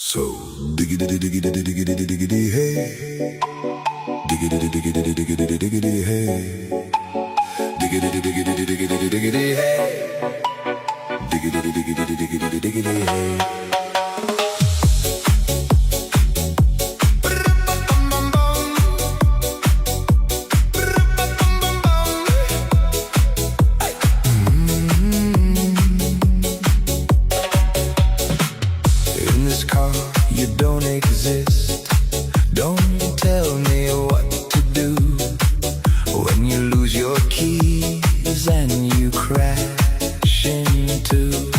So diggity diggity diggity diggity hey, diggity diggity diggity diggity hey, diggity diggity diggity diggity hey, diggity diggity diggity diggity hey. In this car, you don't exist. Don't tell me what to do when you lose your keys and you crash into